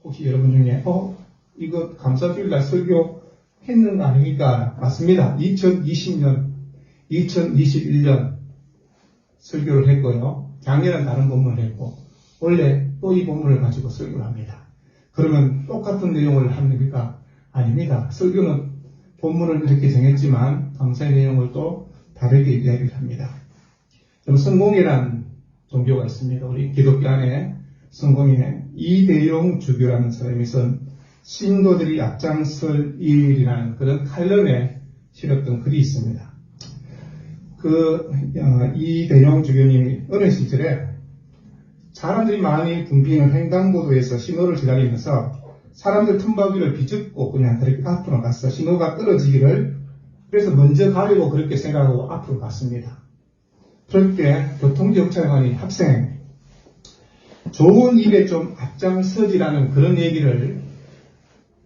혹시 여러분 중에 이거 감사주일날 설교 했는 거 아닙니까? 맞습니다. 2020년, 2021년 설교를 했고요. 작년은 다른 본문을 했고 원래 또 이 본문을 가지고 설교를 합니다. 그러면 똑같은 내용을 합니까? 아닙니다. 설교는 본문을 이렇게 정했지만 감사의 내용을 또 다르게 이야기를 합니다. 성공이라는 종교가 있습니다. 우리 기독교 안에 성공에 이대용 주교라는 사람이 쓴 신도들이 앞장설 일이라는 그런 칼럼에 실었던 글이 있습니다. 이대용 주교님이 어느 시절에 사람들이 많이 붐비는 횡단보도에서 신호를 기다리면서 사람들 틈바귀를 비집고 그냥 그렇게 앞으로 갔어. 신호가 떨어지기를 그래서 먼저 가려고 그렇게 생각하고 앞으로 갔습니다. 그럴 때 교통경찰관이 학생 좋은 일에 좀 앞장서지라는 그런 얘기를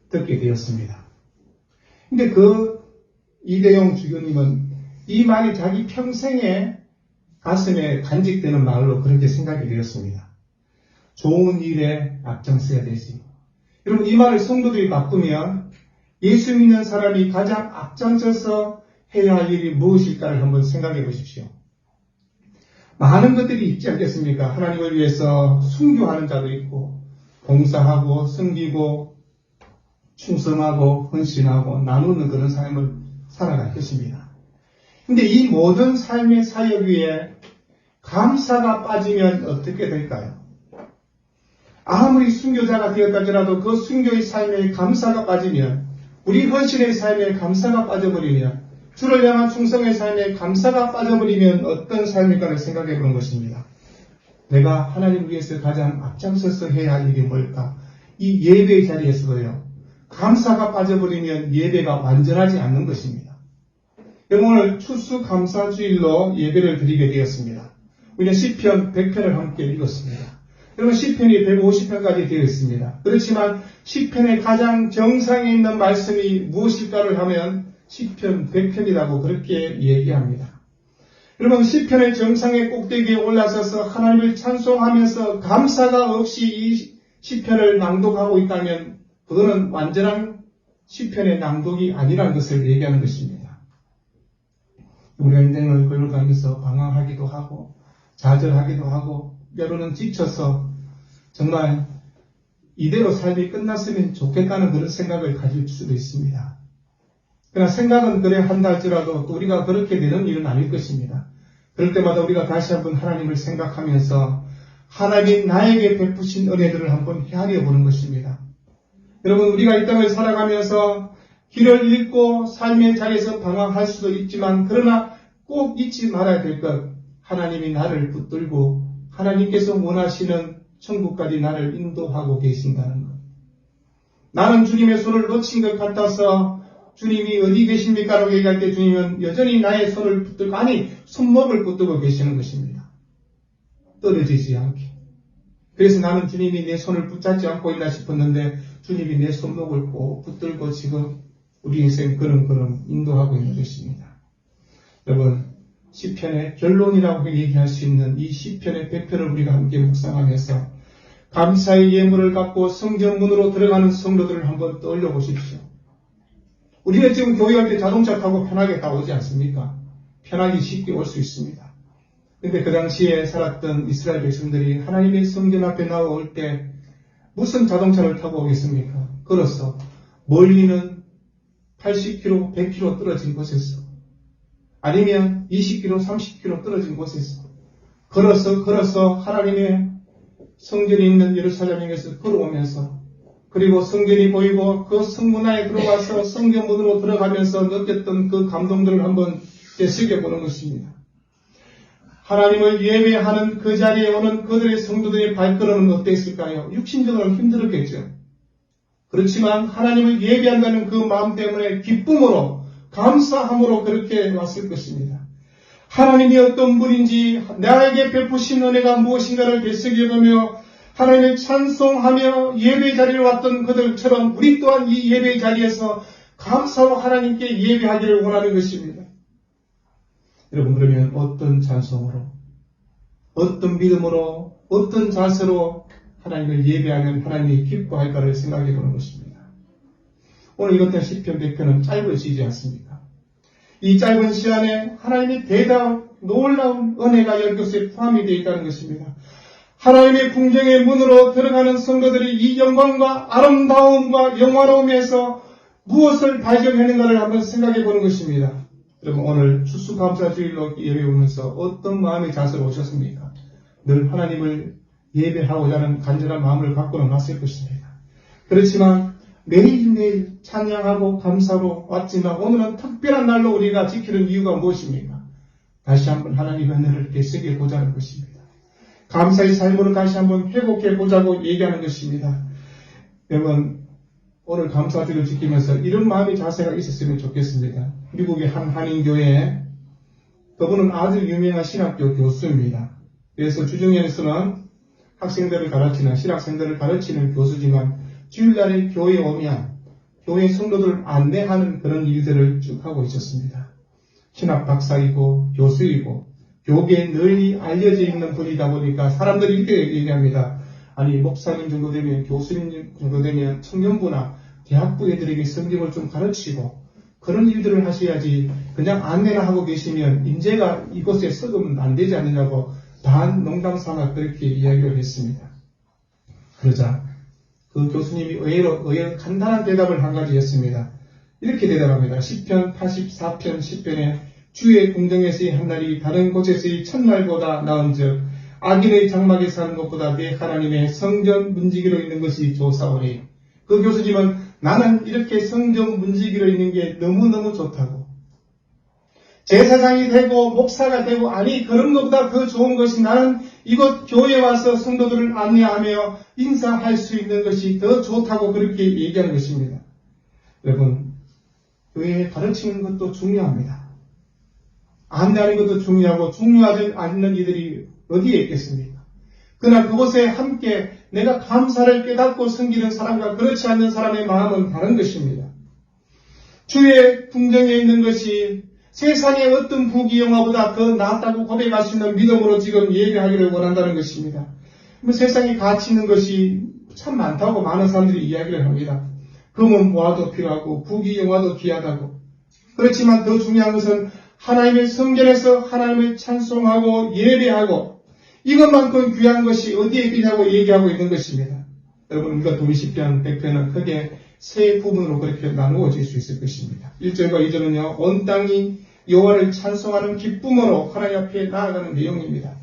듣게 되었습니다. 근데 이대용 주교님은 이 말이 자기 평생에 가슴에 간직되는 말로 그렇게 생각이 되었습니다. 좋은 일에 앞장서야 되지. 여러분 이 말을 성도들이 바꾸면 예수 믿는 사람이 가장 앞장서서 해야 할 일이 무엇일까를 한번 생각해 보십시오. 많은 것들이 있지 않겠습니까? 하나님을 위해서 순교하는 자도 있고 봉사하고 섬기고 충성하고 헌신하고 나누는 그런 삶을 살아갈 것입니다. 근데 이 모든 삶의 사역 위에 감사가 빠지면 어떻게 될까요? 아무리 순교자가 되었다 하더라도 그 순교의 삶에 감사가 빠지면 우리 헌신의 삶에 감사가 빠져버리면 주를 향한 충성의 삶에 감사가 빠져버리면 어떤 삶일까를 생각해 보는 것입니다. 내가 하나님을 위해서 가장 앞장서서 해야 할 일이 뭘까? 이 예배의 자리에서도요. 감사가 빠져버리면 예배가 완전하지 않는 것입니다. 오늘 추수감사주일로 예배를 드리게 되었습니다. 우리는 시편 100편을 함께 읽었습니다. 여러분 시편이 150편까지 되어 있습니다. 그렇지만 시편의 가장 정상에 있는 말씀이 무엇일까를 하면 시편 100편이라고 그렇게 얘기합니다. 여러분 시편의 정상의 꼭대기에 올라서서 하나님을 찬송하면서 감사가 없이 이 시편을 낭독하고 있다면 그거는 완전한 시편의 낭독이 아니라는 것을 얘기하는 것입니다. 우리가 인생을 걸어가면서 방황하기도 하고 좌절하기도 하고 때로는 지쳐서 정말 이대로 삶이 끝났으면 좋겠다는 그런 생각을 가질 수도 있습니다. 그러나 생각은 그래 한다 할지라도 또 우리가 그렇게 되는 일은 아닐 것입니다. 그럴 때마다 우리가 다시 한번 하나님을 생각하면서 하나님 나에게 베푸신 은혜들을 한번 헤아려 보는 것입니다. 여러분 우리가 이 땅을 살아가면서 길을 잃고 삶의 자리에서 방황할 수도 있지만 그러나 꼭 잊지 말아야 될 것 하나님이 나를 붙들고 하나님께서 원하시는 천국까지 나를 인도하고 계신다는 것. 나는 주님의 손을 놓친 것 같아서 주님이 어디 계십니까? 라고 얘기할 때 주님은 여전히 나의 손을 붙들고 손목을 붙들고 계시는 것입니다. 떨어지지 않게. 그래서 나는 주님이 내 손을 붙잡지 않고 있나 싶었는데 주님이 내 손목을 꼭 붙들고 지금 우리 인생 그런 인도하고 있는 것입니다. 여러분 시편의 결론이라고 얘기할 수 있는 이 시편의 100편을 우리가 함께 묵상하면서 감사의 예물을 갖고 성전문으로 들어가는 성도들을 한번 떠올려 보십시오. 우리는 지금 교회 갈 때 자동차 타고 편하게 다 오지 않습니까? 편하게 쉽게 올 수 있습니다. 그런데 그 당시에 살았던 이스라엘 백성들이 하나님의 성전 앞에 나올 때 무슨 자동차를 타고 오겠습니까? 걸어서 멀리는 80km, 100km 떨어진 곳에서 아니면 20km, 30km 떨어진 곳에서 걸어서 하나님의 성전이 있는 예루살렘에서 걸어오면서 그리고 성전이 보이고 그 성문안에 들어가서 성전문으로 들어가면서 느꼈던 그 감동들을 한번 되새겨보는 것입니다. 하나님을 예배하는 그 자리에 오는 그들의 성도들의 발걸음은 어땠을까요? 육신적으로는 힘들었겠죠. 그렇지만 하나님을 예배한다는 그 마음 때문에 기쁨으로 감사함으로 그렇게 왔을 것입니다. 하나님이 어떤 분인지 나에게 베푸신 은혜가 무엇인가를 되새겨보며 하나님을 찬송하며 예배 자리에 왔던 그들처럼 우리 또한 이 예배 자리에서 감사로 하나님께 예배하기를 원하는 것입니다. 여러분 그러면 어떤 찬송으로 어떤 믿음으로 어떤 자세로 하나님을 예배하면 하나님이 기뻐할까를 생각해 보는 것입니다. 오늘 이것 때문에 시편 100편은 짧아지지 않습니까? 이 짧은 시간에 하나님의 대단한 놀라운 은혜가 여기에 포함이 되어 있다는 것입니다. 하나님의 궁정의 문으로 들어가는 성도들이 이 영광과 아름다움과 영화로움에서 무엇을 발견하는가를 한번 생각해 보는 것입니다. 여러분 오늘 추수감사주일로 예배오면서 어떤 마음의 자세로 오셨습니까? 늘 하나님을 예배하고자 하는 간절한 마음을 갖고는 왔을 것입니다. 그렇지만 매일매일 찬양하고 감사로 왔지만 오늘은 특별한 날로 우리가 지키는 이유가 무엇입니까? 다시 한번 하나님의 은혜를 되새겨 보자는 것입니다. 감사의 삶으로 다시 한번 회복해 보자고 얘기하는 것입니다. 여러분 오늘 감사주를 지키면서 이런 마음의 자세가 있었으면 좋겠습니다. 미국의 한 한인교회에 그분은 아주 유명한 신학교 교수입니다. 그래서 주중에서는 학생들을 가르치는 신학생들을 가르치는 교수지만 주일날에 교회에 오면 교회 성도들을 안내하는 그런 일들을 쭉 하고 있었습니다. 신학 박사이고 교수이고 교계에 널리 알려져 있는 분이다 보니까 사람들이 이렇게 얘기합니다. 아니 목사님 정도 되면 교수님 정도 되면 청년부나 대학부 애들에게 성경을 좀 가르치고 그런 일들을 하셔야지 그냥 안내나 하고 계시면 인재가 이곳에 썩으면 안 되지 않느냐고 반 농담 삼아 그렇게 이야기를 했습니다. 그러자 그 교수님이 의외로 간단한 대답을 한 가지 했습니다. 이렇게 대답합니다. 시편 84편 10편에 주의 궁정에서의 한날이 다른 곳에서의 첫날보다 나은즉 악인의 장막에 사는 것보다 내 하나님의 성전 문지기로 있는 것이 좋사오니 그 교수님은 나는 이렇게 성전 문지기로 있는 게 너무너무 좋다고 제사장이 되고 목사가 되고 아니 그런 것보다 더 좋은 것이 나는 이곳 교회에 와서 성도들을 안내하며 인사할 수 있는 것이 더 좋다고 그렇게 얘기하는 것입니다. 여러분 교회에 가르치는 것도 중요합니다. 안내하는 것도 중요하고 중요하지 않는 이들이 어디에 있겠습니까? 그러나 그곳에 함께 내가 감사를 깨닫고 섬기는 사람과 그렇지 않는 사람의 마음은 다른 것입니다. 주의 궁정에 있는 것이 세상의 어떤 부귀영화보다 더 낫다고 고백할 수 있는 믿음으로 지금 예배하기를 원한다는 것입니다. 세상에 가치 있는 것이 참 많다고 많은 사람들이 이야기를 합니다. 금은 보화도 필요하고 부귀영화도 귀하다고. 그렇지만 더 중요한 것은 하나님의 성전에서 하나님을 찬송하고 예배하고 이것만큼 귀한 것이 어디에 있냐고 얘기하고 있는 것입니다. 여러분 우리가 도미시편 100편은 크게 세 부분으로 그렇게 나누어질 수 있을 것입니다. 1절과 2절은요. 온 땅이 여호와를 찬송하는 기쁨으로 하나님 앞에 나아가는 내용입니다.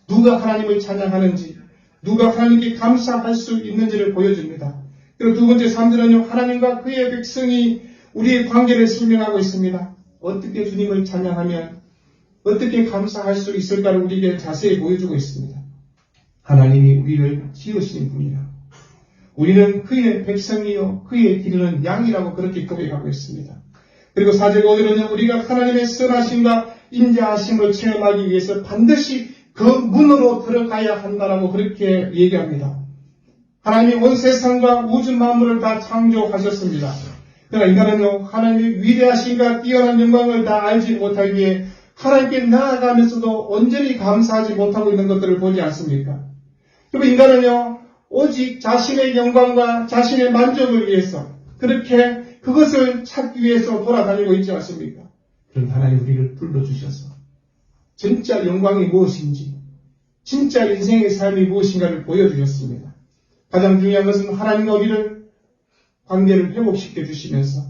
누가 하나님을 찬양하는지 누가 하나님께 감사할 수 있는지를 보여줍니다. 그리고 두 번째 3절은요. 하나님과 그의 백성이 우리의 관계를 설명하고 있습니다. 어떻게 주님을 찬양하면 어떻게 감사할 수 있을까를 우리에게 자세히 보여주고 있습니다. 하나님이 우리를 지으신 분이라. 우리는 그의 백성이요 그의 기르는 양이라고 그렇게 고백하고 있습니다. 그리고 4절 5절은요. 우리가 하나님의 선하심과 인자하심을 체험하기 위해서 반드시 그 문으로 들어가야 한다라고 그렇게 얘기합니다. 하나님이 온 세상과 우주 만물을 다 창조하셨습니다. 그러나 인간은요. 하나님의 위대하심과 뛰어난 영광을 다 알지 못하기에 하나님께 나아가면서도 온전히 감사하지 못하고 있는 것들을 보지 않습니까? 그리고 인간은요. 오직 자신의 영광과 자신의 만족을 위해서 그렇게 그것을 찾기 위해서 돌아다니고 있지 않습니까? 그런 하나님 우리를 불러주셔서 진짜 영광이 무엇인지 진짜 인생의 삶이 무엇인가를 보여주셨습니다. 가장 중요한 것은 하나님과 우리를 관계를 회복시켜 주시면서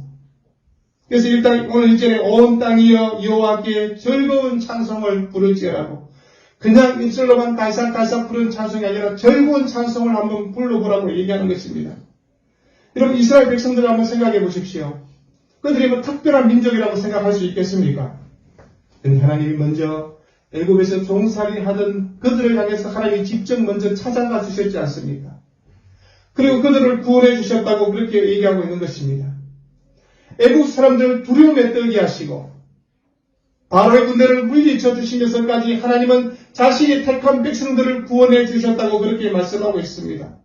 그래서 일단 오늘 1절에 온 땅이여 여호와께 즐거운 찬송을 부를지어라고 그냥 입술로만 달싹달싹 부르는 찬송이 아니라 즐거운 찬송을 한번 불러보라고 얘기하는 것입니다. 여러분 이스라엘 백성들을 한번 생각해 보십시오. 그들이 뭐 특별한 민족이라고 생각할 수 있겠습니까? 근데 하나님이 먼저 애굽에서 종살이 하던 그들을 향해서 하나님이 직접 먼저 찾아가 주셨지 않습니까? 그리고 그들을 구원해 주셨다고 그렇게 얘기하고 있는 것입니다. 애국 사람들을 두려움에 떨게 하시고 바로의 군대를 물리쳐 주시면서까지 하나님은 자신이 택한 백성들을 구원해 주셨다고 그렇게 말씀하고 있습니다.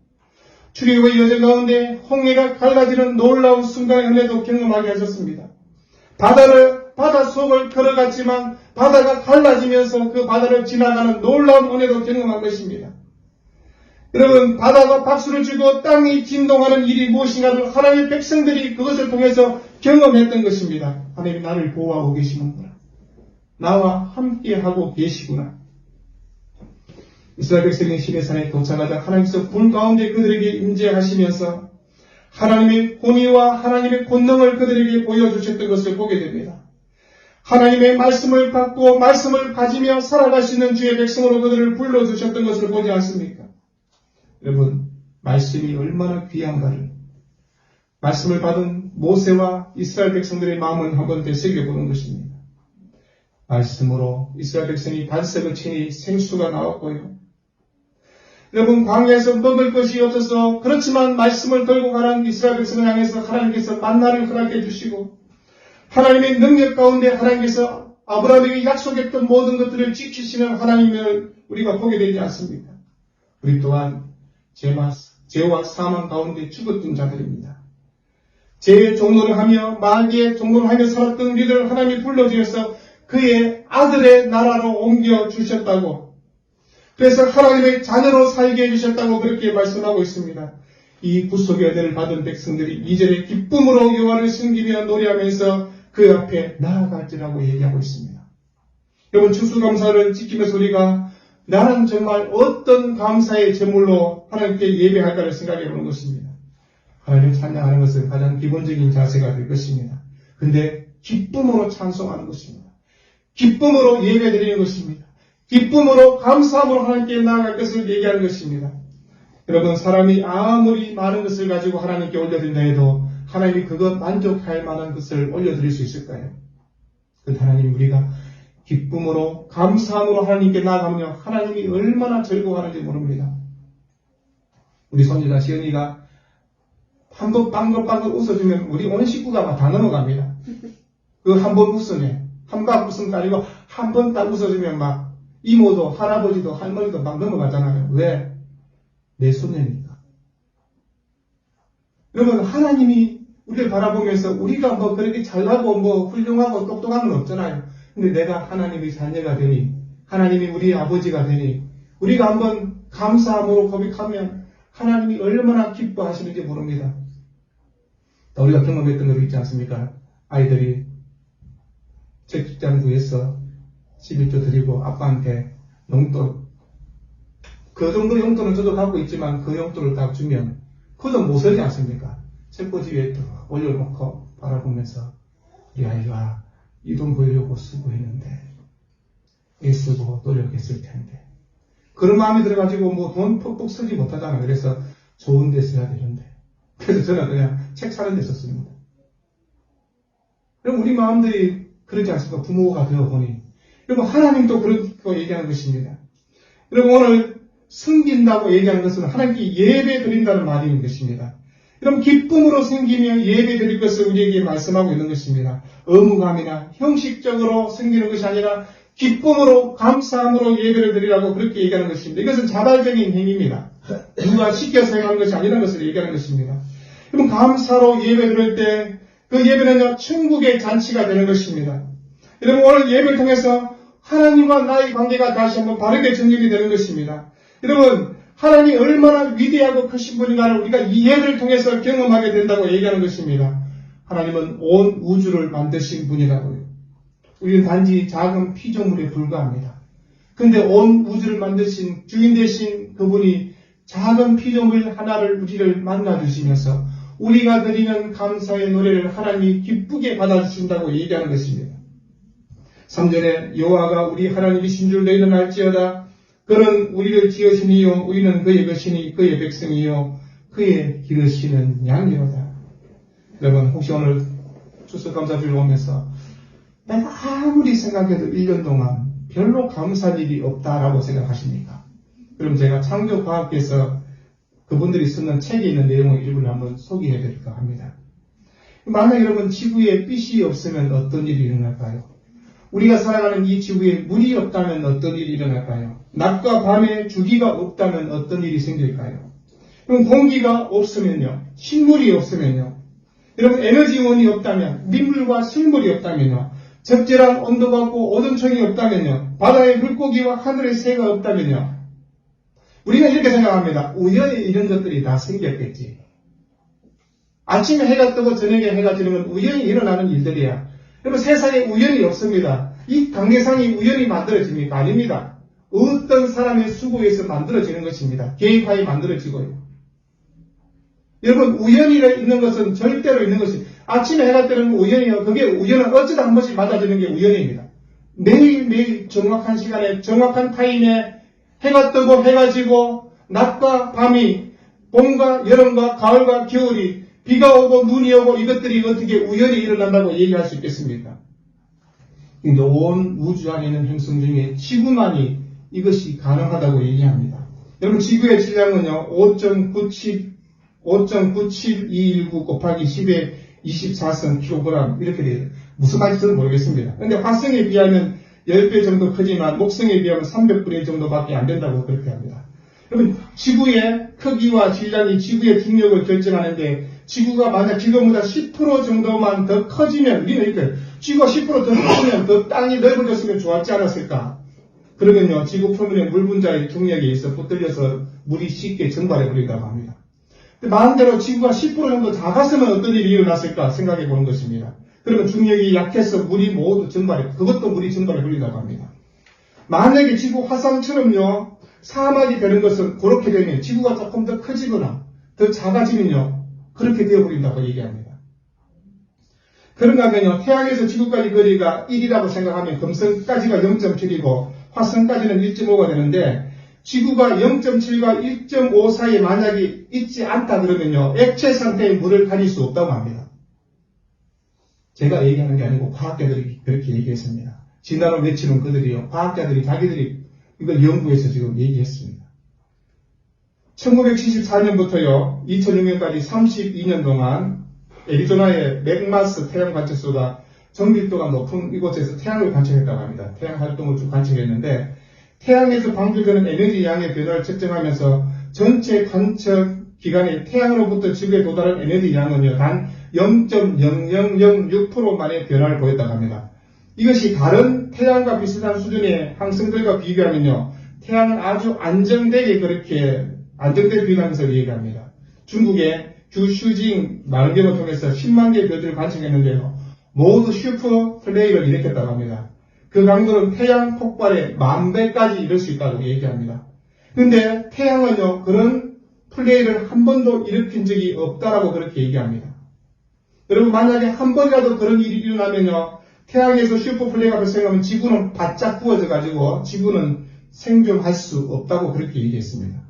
출애굽의 여정 가운데 홍해가 갈라지는 놀라운 순간의 은혜도 경험하게 하셨습니다. 바다 속을 걸어갔지만 바다가 갈라지면서 그 바다를 지나가는 놀라운 은혜도 경험한 것입니다. 여러분, 바다가 박수를 주고 땅이 진동하는 일이 무엇인가를 하나님의 백성들이 그것을 통해서 경험했던 것입니다. 하나님이 나를 보호하고 계시는구나. 나와 함께하고 계시구나. 이스라엘 백성이 시내산에 도착하자 하나님께서 불 가운데 그들에게 임재하시면서 하나님의 권위와 하나님의 권능을 그들에게 보여주셨던 것을 보게 됩니다. 하나님의 말씀을 받고 말씀을 가지며 살아갈 수 있는 주의 백성으로 그들을 불러주셨던 것을 보지 않습니까? 여러분, 말씀이 얼마나 귀한가를 말씀을 받은 모세와 이스라엘 백성들의 마음은 한번 되새겨보는 것입니다. 말씀으로 이스라엘 백성이 반석을 치니 생수가 나왔고요. 여러분, 광야에서 먹을 것이 없어서 그렇지만 말씀을 들고 가는 이스라엘 백성을 향해서 하나님께서 만나를 허락해 주시고 하나님의 능력 가운데 하나님께서 아브라함에게 약속했던 모든 것들을 지키시는 하나님을 우리가 보게 되지 않습니까? 우리 또한 죄와 사망 가운데 죽었던 자들입니다. 죄의 종로를 하며 마귀의 종로를 하며 살았던 우리들을 하나님이 불러주셔서 그의 아들의 나라로 옮겨주셨다고, 그래서 하나님의 자녀로 살게 해주셨다고 그렇게 말씀하고 있습니다. 이 구속의 은혜를 받은 백성들이 2절에 기쁨으로 여호와를 섬기며 노래하면서 그 앞에 나아갈지라고 얘기하고 있습니다. 여러분, 추수감사를 지키면서 우리가 나는 정말 어떤 감사의 제물로 하나님께 예배할까를 생각해 보는 것입니다. 하나님을 찬양하는 것은 가장 기본적인 자세가 될 것입니다. 근데 기쁨으로 찬송하는 것입니다. 기쁨으로 예배드리는 것입니다. 기쁨으로 감사함으로 하나님께 나아갈 것을 얘기하는 것입니다. 여러분, 사람이 아무리 많은 것을 가지고 하나님께 올려드린다 해도 하나님이 그것 만족할 만한 것을 올려드릴 수 있을까요? 그 하나님, 우리가 기쁨으로 감사함으로 하나님께 나아가며 하나님이 얼마나 즐거워하는지 모릅니다. 우리 손주자 시연이가 한번 빵긋빵긋 웃어주면 우리 온 식구가 다 넘어갑니다. 그 한 번 웃으면, 한 방 웃음도 아니고 한 번 딱 웃어주면 막 이모도 할아버지도 할머니도 막 넘어가잖아요. 왜? 내 손녀니까. 여러분, 하나님이 우리를 바라보면서 우리가 뭐 그렇게 잘나고 뭐 훌륭하고 똑똑한 건 없잖아요. 근데 내가 하나님의 자녀가 되니, 하나님이 우리 아버지가 되니, 우리가 한번 감사함으로 고백하면 하나님이 얼마나 기뻐하시는지 모릅니다. 우리가 경험했던 거 있지 않습니까? 아이들이 책 직장 구해서 11조 드리고 아빠한테 용돈, 그 정도 용돈은 저도 갖고 있지만 그 용돈을 딱 주면 그도 모서리지 않습니까? 책꽂이 위에 딱 올려놓고 바라보면서 우리 아이가 이 돈 벌려고 수고했는데, 애쓰고 노력했을 텐데, 그런 마음이 들어가지고 뭐 돈 푹푹 쓰지 못하잖아요. 그래서 좋은 데 써야 되는데. 그래서 저는 그냥 책 사는 데 썼습니다. 그럼 우리 마음들이 그러지 않습니까? 부모가 되어보니. 여러분, 하나님도 그렇게 얘기하는 것입니다. 여러분, 오늘 섬긴다고 얘기하는 것은 하나님께 예배 드린다는 말인 것입니다. 그럼 기쁨으로 섬기며 예배 드릴 것을 우리에게 말씀하고 있는 것입니다. 의무감이나 형식적으로 섬기는 것이 아니라 기쁨으로 감사함으로 예배를 드리라고 그렇게 얘기하는 것입니다. 이것은 자발적인 행위입니다. 누가 시켜서 행하는 것이 아니라는 것을 얘기하는 것입니다. 그럼 감사로 예배 드릴 때 그 예배는요, 천국의 잔치가 되는 것입니다. 여러분, 오늘 예배를 통해서 하나님과 나의 관계가 다시 한번 바르게 정립이 되는 것입니다. 여러분, 하나님이 얼마나 위대하고 크신 분인가를 우리가 이 예배를 통해서 경험하게 된다고 얘기하는 것입니다. 하나님은 온 우주를 만드신 분이라고요. 우리는 단지 작은 피조물에 불과합니다. 근데 온 우주를 만드신 주인 되신 그분이 작은 피조물 하나를 우리를 만나주시면서 우리가 드리는 감사의 노래를 하나님이 기쁘게 받아주신다고 얘기하는 것입니다. 3절에 여호와가 우리 하나님이신 줄 너희는 알지어다. 그는 우리를 지으시니요 우리는 그의 것이니 그의 백성이요 그의 기르시는 양이로다. 여러분, 혹시 오늘 추수감사주를 오면서 내가 아무리 생각해도 1년 동안 별로 감사할 일이 없다라고 생각하십니까? 그럼 제가 창조과학에서 그분들이 쓰는 책에 있는 내용을 일부를 한번 소개해 드릴까 합니다. 만약 여러분 지구에 빛이 없으면 어떤 일이 일어날까요? 우리가 살아가는 이 지구에 물이 없다면 어떤 일이 일어날까요? 낮과 밤에 주기가 없다면 어떤 일이 생길까요? 그럼 공기가 없으면요, 식물이 없으면요, 여러분 에너지원이 없다면, 민물과 식물이 없다면요, 적절한 온도가 없고 오존층이 없다면요, 바다의 물고기와 하늘의 새가 없다면요, 우리가 이렇게 생각합니다. 우연히 이런 것들이 다 생겼겠지. 아침에 해가 뜨고 저녁에 해가 지는 건 우연히 일어나는 일들이야. 여러분 세상에 우연이 없습니다. 이 당대상이 우연히 만들어집니까? 아닙니다. 어떤 사람의 수고에서 만들어지는 것입니다. 계획하에 만들어지고요. 여러분 우연이 있는 것은 절대로 있는 것이 아침에 해가 뜨는 건 우연이요. 그게 우연은 어쩌다 한 번씩 맞아지는 게 우연입니다. 매일매일 정확한 시간에 정확한 타임에 해가 뜨고 해가 지고 낮과 밤이 봄과 여름과 가을과 겨울이 비가 오고 눈이 오고 이것들이 어떻게 우연히 일어난다고 얘기할 수 있겠습니까? 온 우주 안에 있는 행성 중에 지구만이 이것이 가능하다고 얘기합니다. 여러분 지구의 질량은요 5.97219 곱하기 10의 24선 kg 이렇게 돼요. 무슨 말인지는 모르겠습니다. 그런데 화성에 비하면 10배 정도 크지만 목성에 비하면 300분의 정도밖에 안 된다고 그렇게 합니다. 여러분 지구의 크기와 질량이 지구의 중력을 결정하는데 지구가 만약 지금보다 10% 정도만 더 커지면 우리는 이렇게 지구가 10% 더 커지면 더 땅이 넓어졌으면 좋았지 않았을까? 그러면요 지구 표면의 물 분자의 중력에 의해서 붙들려서 물이 쉽게 증발해 버린다고 합니다. 마음대로 지구가 10% 정도 작았으면 어떤 일이 일어났을까 생각해 보는 것입니다. 그러면 중력이 약해서 물이 모두 그것도 물이 증발해 버린다고 합니다. 만약에 지구 화성처럼요 사막이 되는 것은 그렇게 되면 지구가 조금 더 커지거나 더 작아지면요 그렇게 되어버린다고 얘기합니다. 그런가 하면요 태양에서 지구까지 거리가 1이라고 생각하면 금성까지가 0.7이고 화성까지는 1.5가 되는데 지구가 0.7과 1.5 사이에 만약에 있지 않다 그러면요 액체 상태의 물을 가질 수 없다고 합니다. 제가 얘기하는 게 아니고 과학자들이 그렇게 얘기했습니다. 지난해 며칠은 그들이요 과학자들이 자기들이 이걸 연구해서 지금 얘기했습니다. 1974년부터요 2006년까지 32년 동안 애리조나의 맥마스 태양관측소가 정밀도가 높은 이곳에서 태양을 관측했다고 합니다. 태양 활동을 쭉 관측했는데 태양에서 방출되는 에너지 양의 변화를 측정하면서 전체 관측 기간에 태양으로부터 지구에 도달한 에너지 양은요 단 0.0006%만의 변화를 보였다고 합니다. 이것이 다른 태양과 비슷한 수준의 항성들과 비교하면요 태양은 아주 안정되게 그렇게 안정되게 변하는 것을 얘기합니다. 중국의 규슈징 망원경을 통해서 10만 개의 별들을 관측했는데요 모두 슈퍼 플레이를 일으켰다고 합니다. 그 강도는 태양 폭발의 10,000배까지 이룰 수 있다고 얘기합니다. 그런데 태양은요 그런 플레이를 한 번도 일으킨 적이 없다라고 그렇게 얘기합니다. 여러분 만약에 한 번이라도 그런 일이 일어나면요 태양에서 슈퍼플레이가 발생하면 지구는 바짝 구워져 가지고 지구는 생존할 수 없다고 그렇게 얘기했습니다.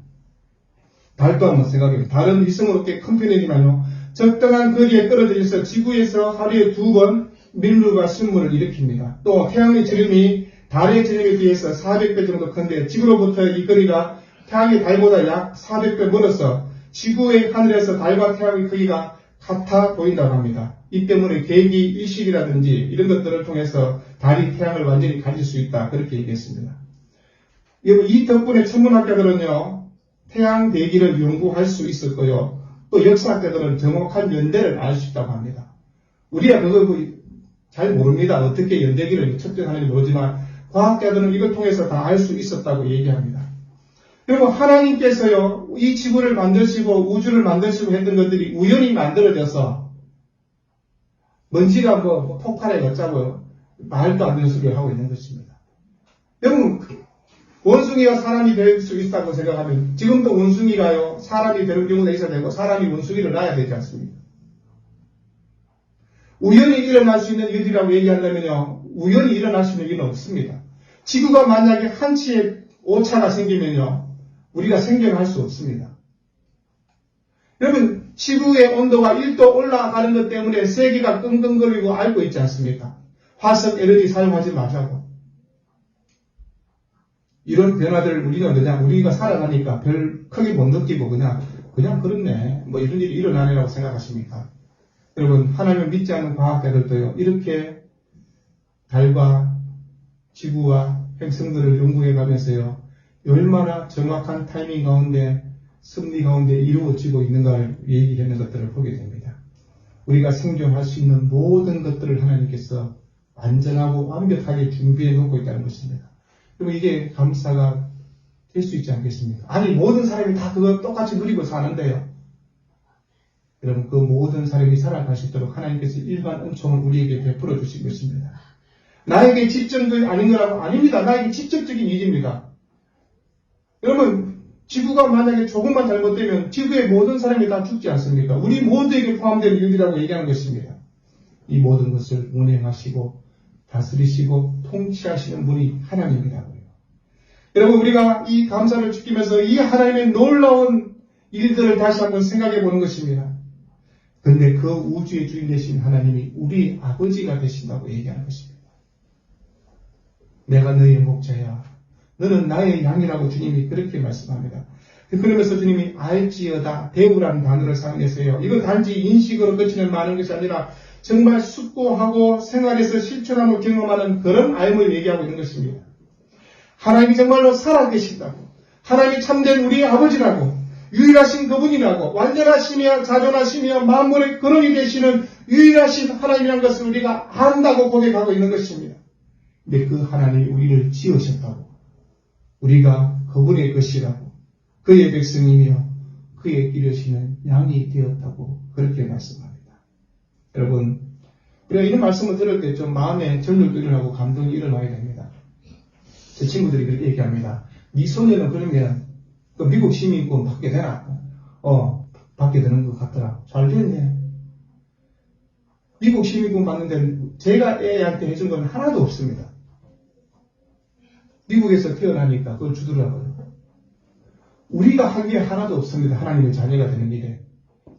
달도 한번 생각해보세요. 달은 위성으로꽤 큰 편이지만요 적당한 거리에 떨어져서 지구에서 하루에 2번 밀물과 순물을 일으킵니다. 또 태양의 지름이 달의 지름에 비해서 400배 정도 큰데 지구로부터의 이 거리가 태양의 달보다 약 400배 멀어서 지구의 하늘에서 달과 태양의 크기가 같아 보인다고 합니다. 이 때문에 계기 일식이라든지 이런 것들을 통해서 달이 태양을 완전히 가질 수 있다 그렇게 얘기했습니다. 이 덕분에 천문학자들은요 태양 대기를 연구할 수 있었고요 또 역사학자들은 정확한 연대를 알 수 있다고 합니다. 우리가 그거 잘 모릅니다. 어떻게 연대기를 측정하는지 모르지만 과학자들은 이걸 통해서 다 알 수 있었다고 얘기합니다. 그리고 하나님께서요 이 지구를 만드시고 우주를 만드시고 했던 것들이 우연히 만들어져서 먼지가 폭발해 갖자고 말도 안 되는 소리를 하고 있는 것입니다. 여러분 원숭이가 사람이 될 수 있다고 생각하면 지금도 원숭이가요 사람이 되는 경우가 있어야 되고 사람이 원숭이를 낳아야 되지 않습니까? 우연히 일어날 수 있는 일이라고 얘기한다면요 우연히 일어날 수 있는 일은 없습니다. 지구가 만약에 한치의 오차가 생기면요 우리가 생존할 수 없습니다. 여러분 지구의 온도가 1도 올라가는 것 때문에 세계가 끙끙거리고 앓고 있지 않습니까? 화석 에너지 사용하지 말자고. 이런 변화들을 우리가 살아가니까 별 크게 못 느끼고 그냥 그렇네 이런 일이 일어나네라고 생각하십니까? 여러분 하나님을 믿지 않는 과학자들도요 이렇게 달과 지구와 행성들을 연구해 가면서요 얼마나 정확한 타이밍 가운데 섭리 가운데 이루어지고 있는가를 얘기하는 것들을 보게 됩니다. 우리가 생존할 수 있는 모든 것들을 하나님께서 완전하고 완벽하게 준비해 놓고 있다는 것입니다. 그리고 이게 감사가 될 수 있지 않겠습니까? 아니, 모든 사람이 다 그거 똑같이 누리고 사는데요. 여러분, 그 모든 사람이 살아갈 수 있도록 하나님께서 일반 은총을 우리에게 베풀어 주신 것입니다. 나에게 직접적인 아닌 거라고 아닙니다. 나에게 직접적인 일입니다. 여러분, 지구가 만약에 조금만 잘못되면 지구의 모든 사람이 다 죽지 않습니까? 우리 모두에게 포함된 일이라고 얘기하는 것입니다. 이 모든 것을 운행하시고 다스리시고 통치하시는 분이 하나님이라고요. 여러분, 우리가 이 감사를 지키면서 이 하나님의 놀라운 일들을 다시 한번 생각해 보는 것입니다. 그런데 그 우주의 주인 되신 하나님이 우리 아버지가 되신다고 얘기하는 것입니다. 내가 너의 목자야. 너는 나의 양이라고 주님이 그렇게 말씀합니다. 그러면서 주님이 알지어다, 대우라는 단어를 사용했어요. 이건 단지 인식으로 그치는 많은 것이 아니라 정말 숙고하고 생활에서 실천하고 경험하는 그런 알을 얘기하고 있는 것입니다. 하나님이 정말로 살아계신다고, 하나님이 참된 우리의 아버지라고, 유일하신 그분이라고, 완전하시며 자존하시며 만물의 근원이 되시는 유일하신 하나님이라는 것을 우리가 안다고 고백하고 있는 것입니다. 근데 그 하나님이 우리를 지으셨다고, 우리가 그분의 것이라고, 그의 백성이며 그의 기르시는 양이 되었다고 그렇게 말씀합니다. 여러분, 우리가 이런 말씀을 들을 때 좀 마음에 절뚝 일어나고 감동이 일어나야 됩니다. 제 친구들이 그렇게 얘기합니다. 네 손에는 그러면 그 미국 시민권 받게 되나? 받게 되는 것 같더라. 잘 됐네. 미국 시민권 받는데 제가 애한테 해준 건 하나도 없습니다. 미국에서 태어나니까 그걸 주더라고요. 우리가 하기에 하나도 없습니다. 하나님의 자녀가 되는 일에.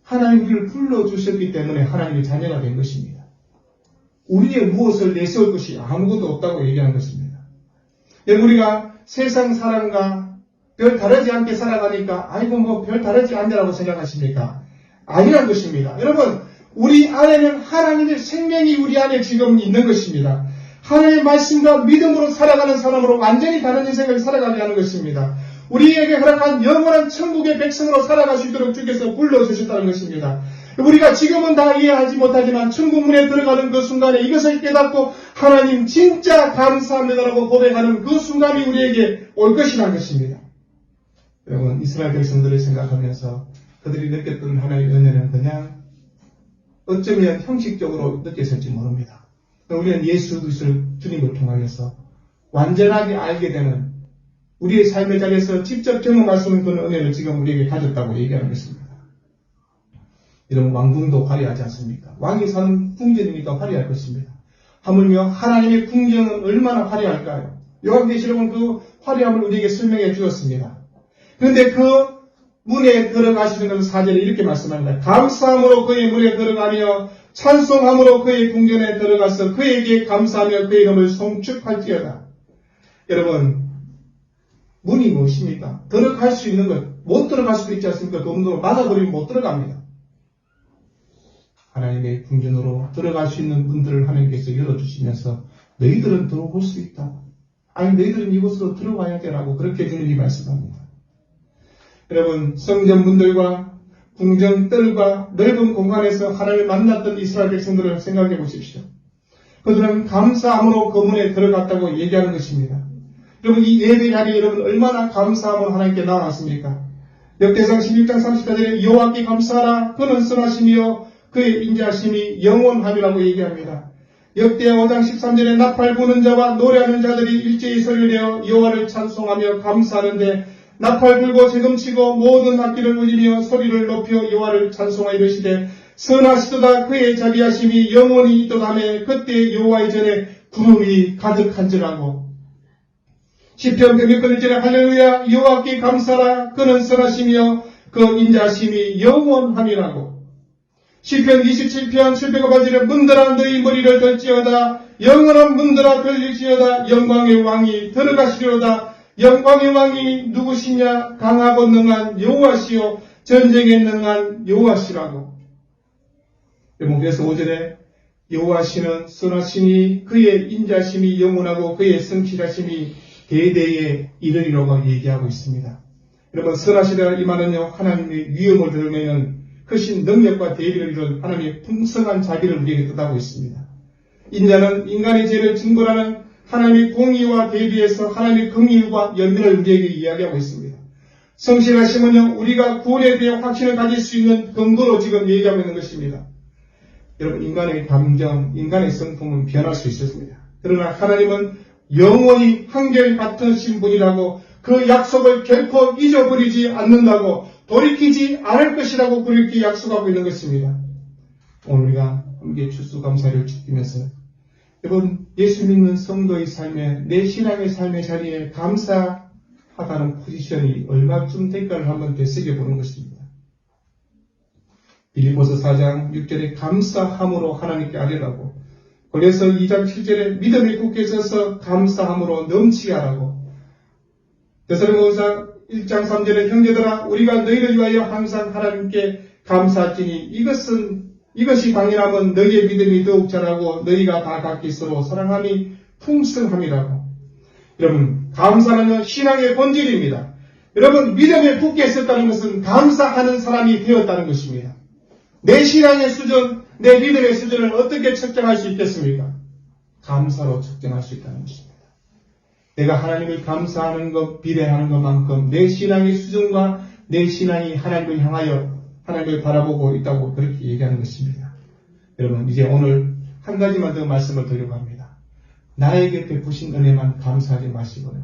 하나님 우리를 불러주셨기 때문에 하나님의 자녀가 된 것입니다. 우리의 무엇을 내세울 것이 아무것도 없다고 얘기하는 것입니다. 여러분, 우리가 세상 사람과 별 다르지 않게 살아가니까 아이고 뭐 별 다르지 않냐라고 생각하십니까? 아니란 것입니다. 여러분, 우리 안에는 하나님의 생명이 우리 안에 지금 있는 것입니다. 하나님의 말씀과 믿음으로 살아가는 사람으로 완전히 다른 인생을 살아가게 하는 것입니다. 우리에게 허락한 영원한 천국의 백성으로 살아갈 수 있도록 주께서 불러주셨다는 것입니다. 우리가 지금은 다 이해하지 못하지만 천국 문에 들어가는 그 순간에 이것을 깨닫고 하나님 진짜 감사합니다라고 고백하는 그 순간이 우리에게 올 것이라는 것입니다. 여러분, 이스라엘 백성들을 생각하면서 그들이 느꼈던 하나님의 은혜는 그냥 어쩌면 형식적으로 느꼈을지 모릅니다. 우리는 예수 그리스도를 주님을 통하여서 완전하게 알게 되는 우리의 삶의 자리에서 직접 경험할 수 있는 그런 은혜를 지금 우리에게 가졌다고 얘기하는 것입니다. 이런 왕궁도 화려하지 않습니까? 왕이 사는 궁전이니까 화려할 것입니다. 하물며 하나님의 궁전은 얼마나 화려할까요? 요한계시록은 그 화려함을 우리에게 설명해 주었습니다. 그런데 그 문에 들어가시는 것은 4절에 이렇게 말씀합니다. 감사함으로 그의 문에 들어가며 찬송함으로 그의 궁전에 들어가서 그에게 감사하며 그의 이름을 송축할지어다. 여러분, 문이 무엇입니까? 들어갈 수 있는 것, 못 들어갈 수도 있지 않습니까? 그 문으로 막아버리면 못 들어갑니다. 하나님의 궁전으로 들어갈 수 있는 문들을 하나님께서 열어주시면서 너희들은 들어올 수 있다. 아니, 너희들은 이곳으로 들어와야 되라고 그렇게 주님이 말씀합니다. 여러분, 성전 문들과 궁전 뜰과 넓은 공간에서 하나님을 만났던 이스라엘 백성들을 생각해 보십시오. 그들은 감사함으로 그 문에 들어갔다고 얘기하는 것입니다. 여러분, 이 예배 자리에 여러분 얼마나 감사함으로 하나님께 나아갔습니까? 역대상 16장 34절에 여호와께 감사하라. 그는 선하시며 그의 인자하심이 영원함이라고 얘기합니다. 역대하 5장 13절에 나팔 부는 자와 노래하는 자들이 일제히 설교되어 여호와를 찬송하며 감사하는데 나팔 불고 재금치고 모든 악기를 울리며 소리를 높여 여호와를 찬송하여 이르시되 선하시도다. 그의 자비하심이 영원히 있도다매 그때 여호와의 전에 구름이 가득한지라고. 시편 106편 1절에 할렐루야 여호와께 감사라. 그는 선하시며 그 인자하심이 영원함이라고. 시편 27편 758절에 문들아 너희 머리를 들지어다. 영원한 문들아 들릴지어다. 영광의 왕이 들어가시려다. 영광의 왕이 누구시냐? 강하고 능한 여호와시요 전쟁에 능한 여호와시라고. 그래서 5절에 여호와시는 선하시니 그의 인자심이 영원하고 그의 성실하심이 대대에 이르리라고 얘기하고 있습니다. 여러분, 선하시다 이 말은요, 하나님의 위엄을 드러내는 크신 능력과 대리를 이룬 하나님의 풍성한 자비를 우리에게 뜻하고 있습니다. 인자는 인간의 죄를 증거하는 하나님의 공의와 대비해서 하나님의 긍휼과 연민을 우리에게 이야기하고 있습니다. 성실하심은요, 우리가 구원에 대해 확신을 가질 수 있는 근거로 지금 얘기하고 있는 것입니다. 여러분, 인간의 감정, 인간의 성품은 변할 수 있습니다. 그러나 하나님은 영원히 한결같으신 분이라고, 그 약속을 결코 잊어버리지 않는다고, 돌이키지 않을 것이라고 그렇게 약속하고 있는 것입니다. 오늘 우리가 함께 추수감사를 지키면서 여러분, 예수 믿는 성도의 삶에, 내 신앙의 삶의 자리에 감사하다는 포지션이 얼마쯤 될까를 한번 되새겨보는 것입니다. 빌립보서 4장 6절에 감사함으로 하나님께 아뢰라고, 그래서 2장 7절에 믿음이 굳게 서서 감사함으로 넘치게 하라고, 데살로니가서 1장 3절에 형제들아 우리가 너희를 위하여 항상 하나님께 감사할지니 이것이 당연하면 너희의 믿음이 더욱 자라고 너희가 다 각기 서로 사랑함이 풍성함이라고. 여러분, 감사는 신앙의 본질입니다. 여러분, 믿음에 굳게 있었다는 것은 감사하는 사람이 되었다는 것입니다. 내 신앙의 수준, 내 믿음의 수준을 어떻게 측정할 수 있겠습니까? 감사로 측정할 수 있다는 것입니다. 내가 하나님을 감사하는 것, 비례하는 것만큼 내 신앙의 수준과 내 신앙이 하나님을 향하여 하나님을 바라보고 있다고 그렇게 얘기하는 것입니다. 여러분, 이제 오늘 한 가지만 더 말씀을 드리려고 합니다. 나에게 베푸신 은혜만 감사하지 마시고요,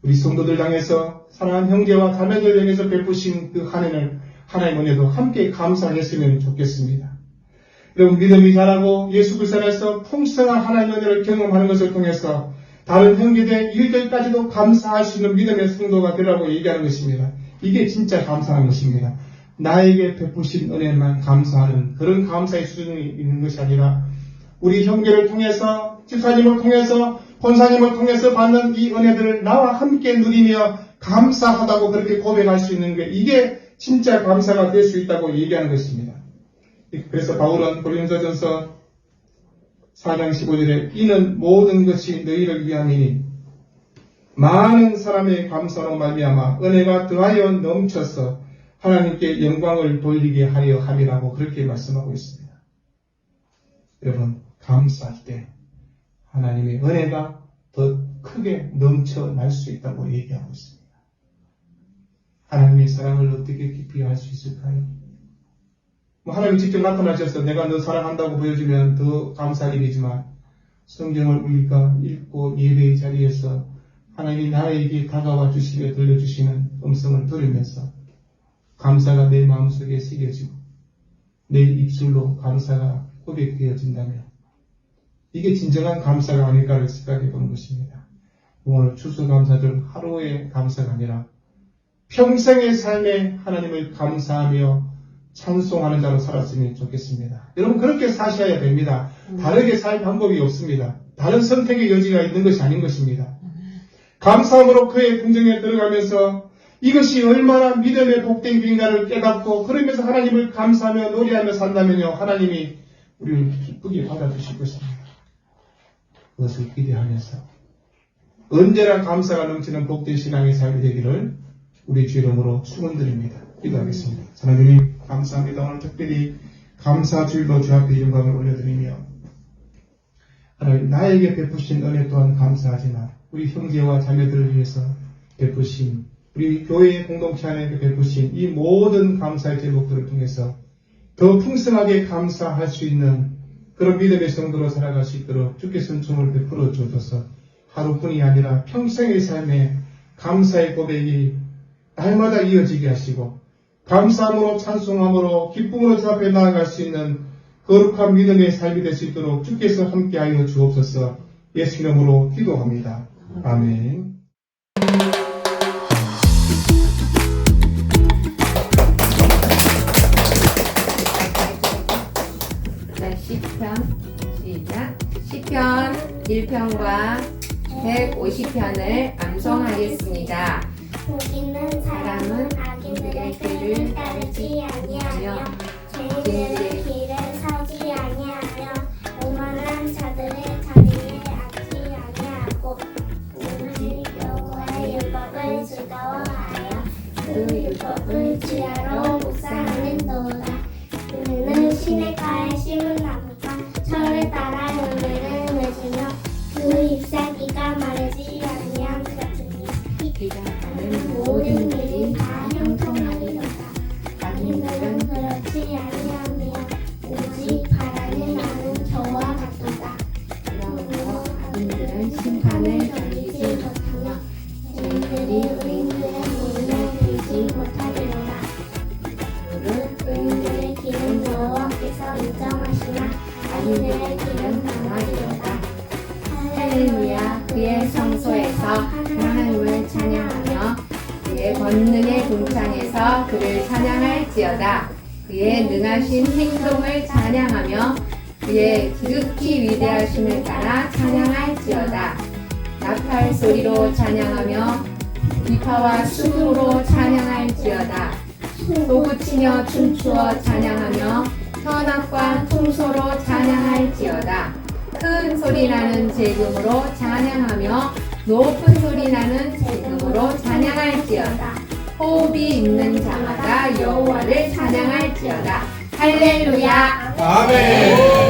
우리 성도들 향해서 사랑하는 형제와 자매들 향해서 베푸신 그 하나님 은혜도 함께 감사했으면 좋겠습니다. 여러분, 믿음이 자라고 예수 그리스도 안에서 풍성한 하나님의 은혜를 경험하는 것을 통해서 다른 형제들의 일들까지도 감사할 수 있는 믿음의 성도가 되라고 얘기하는 것입니다. 이게 진짜 감사한 것입니다. 나에게 베푸신 은혜만 감사하는 그런 감사의 수준이 있는 것이 아니라 우리 형제를 통해서, 집사님을 통해서, 권사님을 통해서 받는 이 은혜들을 나와 함께 누리며 감사하다고 그렇게 고백할 수 있는 게, 이게 진짜 감사가 될 수 있다고 얘기하는 것입니다. 그래서 바울은 고린도전서 4장 15절에 이는 모든 것이 너희를 위함이니 많은 사람의 감사로 말미암아 은혜가 더하여 넘쳐서 하나님께 영광을 돌리게 하려 함이라고 그렇게 말씀하고 있습니다. 여러분, 감사할 때 하나님의 은혜가 더 크게 넘쳐날 수 있다고 얘기하고 있습니다. 하나님의 사랑을 어떻게 깊이 알 수 있을까요? 하나님이 직접 나타나셔서 내가 너 사랑한다고 보여주면 더 감사할 일이지만, 성경을 우리가 읽고 예배의 자리에서 하나님이 나에게 다가와 주시며 들려주시는 음성을 들으면서 감사가 내 마음속에 새겨지고 내 입술로 감사가 고백되어진다면 이게 진정한 감사가 아닐까를 생각해 보는 것입니다. 오늘 추수감사절 하루의 감사가 아니라 평생의 삶에 하나님을 감사하며 찬송하는 자로 살았으면 좋겠습니다. 여러분, 그렇게 사셔야 됩니다. 다르게 살 방법이 없습니다. 다른 선택의 여지가 있는 것이 아닌 것입니다. 감사함으로 그의 궁정에 들어가면서 이것이 얼마나 믿음의 복된 길인가를 깨닫고 그러면서 하나님을 감사하며 노래하며 산다면요, 하나님이 우리를 기쁘게 받아주실 것입니다. 그것을 기대하면서 언제나 감사가 넘치는 복된 신앙의 삶이 되기를 우리 주 이름으로 축원드립니다. 기도하겠습니다. 하나님, 감사합니다. 오늘 특별히 감사주일로 주 앞에 영광을 올려드리며 하나님, 나에게 베푸신 은혜 또한 감사하지만 우리 형제와 자매들을 위해서 베푸신, 우리 교회 공동체 안에 베푸신 이 모든 감사의 제목들을 통해서 더 풍성하게 감사할 수 있는 그런 믿음의 성도로 살아갈 수 있도록 주께서 은총을 베풀어 주셔서 하루뿐이 아니라 평생의 삶에 감사의 고백이 날마다 이어지게 하시고 감사함으로 찬송함으로 기쁨으로 주 앞에 나아갈 수 있는 거룩한 믿음의 삶이 될 수 있도록 주께서 함께하여 주옵소서. 예수 이름으로 기도합니다. 아멘. 자, 시편 시작. 시편 1편과 150편을 암송하겠습니다. 복 있는 사람은 악인들의 길을 따르지 아니하며 죄인들의 길에 서지 아니하며 오만한 자들의 자리에 앉지 아니하고 오직 여호와의 율법을 즐거워하여 그 율법을 지하로 묵상하는도다. 그는 시냇가에 심은 나무가 철을 따라 열매를 맺으며 그 잎새 그가 하는 모든 일이 다 형통하리로다. 악인들은 그렇지 아니하며 오직 바라는 나는 저와 같도다. 그러므로 악인들은 심판을 견디지 못하며 죄인들이 의인들의 모습을 들지 못하리로다. 무릇 의인들의 길은 여호와께서 인정하시나 악인들의 길은 망하리로다. 할렐루야. 그의 성소에서 하나님을 찬양하며 그의 권능의 궁창에서 그를 찬양할지어다. 그의 능하신 행동을 찬양하며 그의 지극히 위대하심을 따라 찬양할지어다. 나팔 소리로 찬양하며 비파와 수금으로 찬양할지어다. 소구치며 춤추어 찬양하며 현악과 통소로 찬양할지어다. 큰 소리 나는 재금으로 찬양하며 높은 소리 나는 재금으로 찬양할지어다. 호흡이 있는 자마다 여호와를 찬양할지어다. 할렐루야. 아멘.